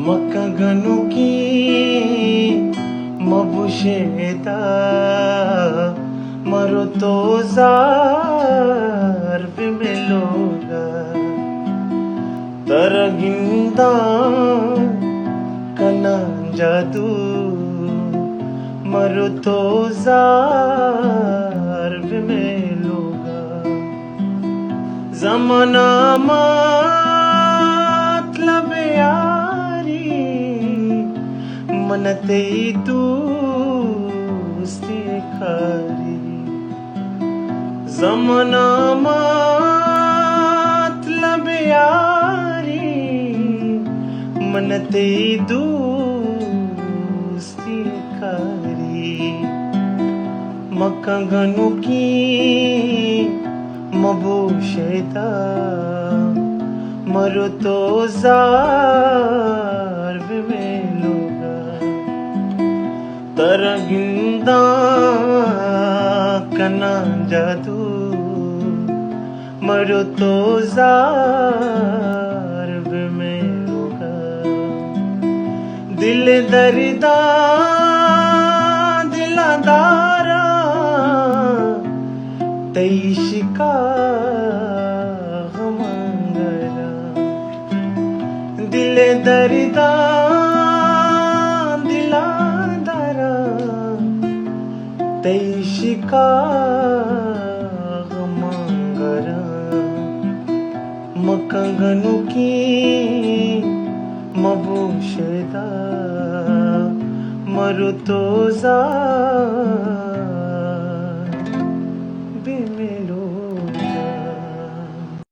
Makaganuki mabusheta marutozar vimeloga taraginda kanan jadu marutozar vimeloga zamana matlab यारी मनते दोस्ती खारी ज़माना मतलब यारी मनते दोस्ती खारी मकगनुकी मबुशेता marutozar vimeloga taraginda kanan jadu marutozar vimeloga dil darida diladara teishika दिल दर्दा दिलादारा तैशिका गमंगरा मकगनुकी मबुशेदा मरुतोज़ार